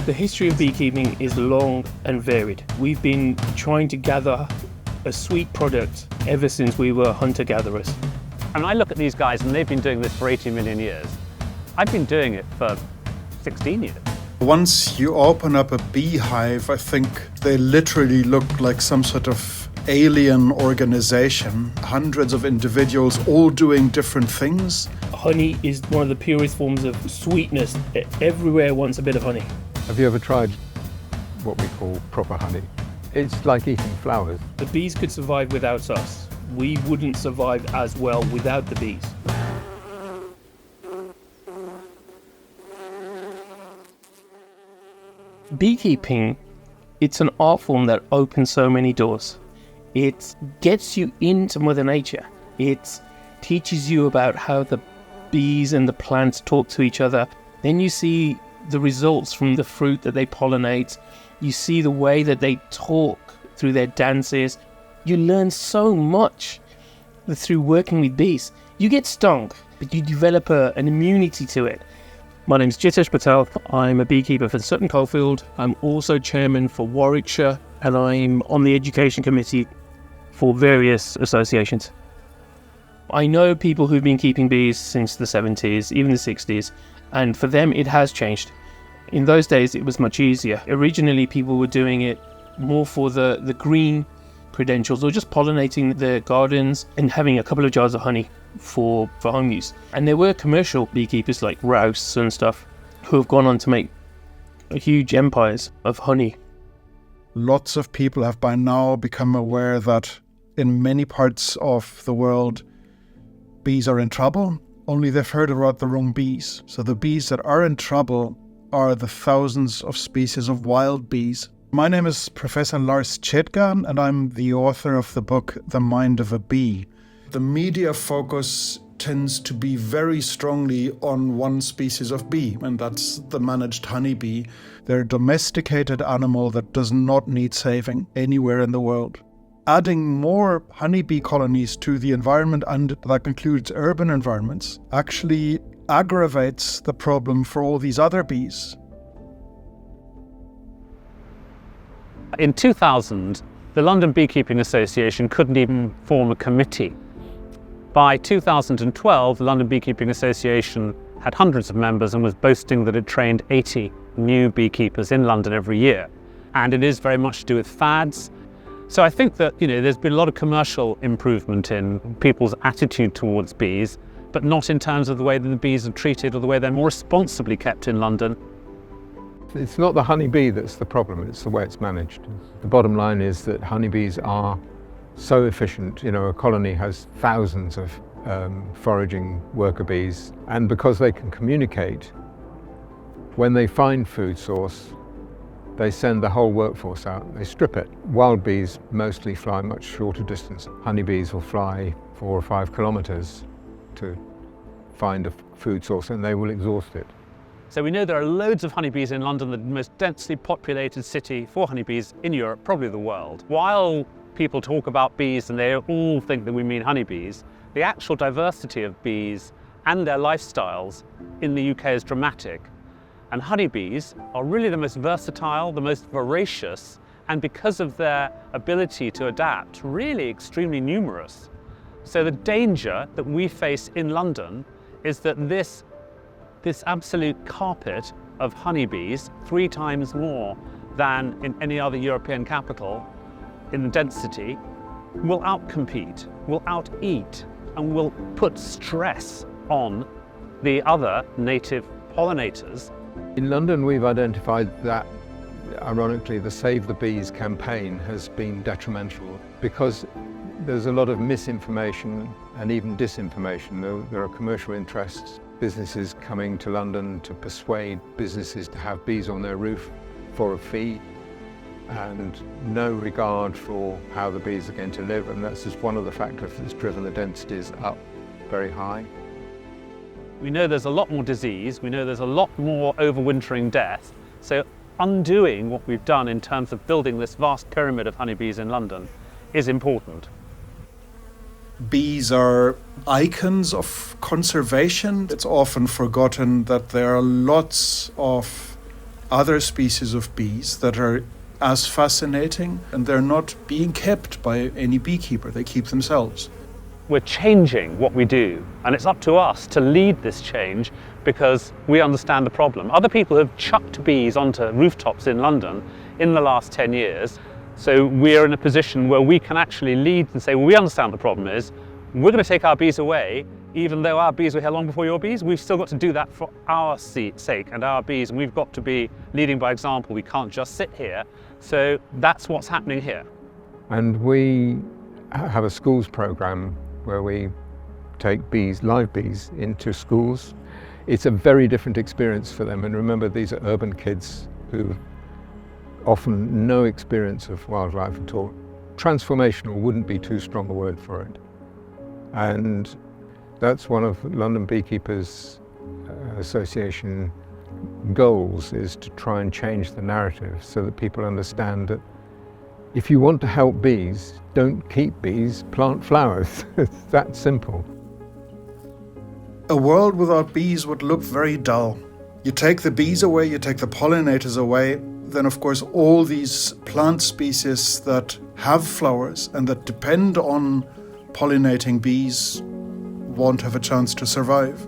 The history of beekeeping is long and varied. We've been trying to gather a sweet product ever since we were hunter-gatherers. And I look at these guys and they've been doing this for 80 million years. I've been doing it for 16 years. Once you open up a beehive, I think they literally look like some sort of alien organization. Hundreds of individuals all doing different things. Honey is one of the purest forms of sweetness. Everywhere wants a bit of honey. Have you ever tried what we call proper honey? It's like eating flowers. The bees could survive without us. We wouldn't survive as well without the bees. Beekeeping, it's an art form that opens so many doors. It gets you into Mother Nature. It teaches you about how the bees and the plants talk to each other. Then you see the results from the fruit that they pollinate. You see the way that they talk through their dances. You learn so much through working with bees. You get stung, but you develop an immunity to it. My name's Jitesh Patel. I'm a beekeeper for Sutton Coldfield. I'm also chairman for Warwickshire, and I'm on the education committee for various associations. I know people who've been keeping bees since the 70s, even the 60s, and for them it has changed. In those days it was much easier. Originally people were doing it more for the green credentials, or just pollinating their gardens and having a couple of jars of honey for home use. And there were commercial beekeepers like Rouse and stuff who have gone on to make huge empires of honey. Lots of people have by now become aware that in many parts of the world, bees are in trouble, only they've heard about the wrong bees. So the bees that are in trouble are the thousands of species of wild bees. My name is Professor Lars Chetgan, and I'm the author of the book The Mind of a Bee. The media focus tends to be very strongly on one species of bee, and that's the managed honeybee. They're a domesticated animal that does not need saving anywhere in the world. Adding more honeybee colonies to the environment, and that includes urban environments, actually aggravates the problem for all these other bees. In 2000, the London Beekeeping Association couldn't even form a committee. By 2012, the London Beekeeping Association had hundreds of members and was boasting that it trained 80 new beekeepers in London every year. And it is very much to do with fads. So I think that, there's been a lot of commercial improvement in people's attitude towards bees, but not in terms of the way that the bees are treated or the way they're more responsibly kept in London. It's not the honeybee that's the problem, it's the way it's managed. The bottom line is that honeybees are so efficient. A colony has thousands of foraging worker bees, and because they can communicate, when they find food source, they send the whole workforce out, they strip it. Wild bees mostly fly much shorter distance. Honeybees will fly 4 or 5 kilometers to find a food source, and they will exhaust it. So we know there are loads of honeybees in London, the most densely populated city for honeybees in Europe, probably the world. While people talk about bees and they all think that we mean honeybees, the actual diversity of bees and their lifestyles in the UK is dramatic. And honeybees are really the most versatile, the most voracious, and because of their ability to adapt, really extremely numerous. So the danger that we face in London is that this absolute carpet of honeybees, 3 times more than in any other European capital in density, will outcompete, will out-eat, and will put stress on the other native pollinators. In London, we've identified that, ironically, the Save the Bees campaign has been detrimental because there's a lot of misinformation and even disinformation. There are commercial interests, businesses coming to London to persuade businesses to have bees on their roof for a fee, and no regard for how the bees are going to live, and that's just one of the factors that's driven the densities up very high. We know there's a lot more disease, we know there's a lot more overwintering death, so undoing what we've done in terms of building this vast pyramid of honeybees in London is important. Bees are icons of conservation. It's often forgotten that there are lots of other species of bees that are as fascinating, and they're not being kept by any beekeeper. They keep themselves. We're changing what we do, and it's up to us to lead this change because we understand the problem. Other people have chucked bees onto rooftops in London in the last 10 years, so we're in a position where we can actually lead and say, well, we understand the problem is, we're going to take our bees away, even though our bees were here long before your bees. We've still got to do that for our sake and our bees, and we've got to be leading by example. We can't just sit here. So that's what's happening here. And we have a schools program where we take bees, live bees, into schools. It's a very different experience for them. And remember, these are urban kids who often no experience of wildlife at all. Transformational wouldn't be too strong a word for it. And that's one of London Beekeepers Association goals, is to try and change the narrative so that people understand that if you want to help bees, don't keep bees, plant flowers. It's that simple. A world without bees would look very dull. You take the bees away, you take the pollinators away, then of course all these plant species that have flowers and that depend on pollinating bees won't have a chance to survive.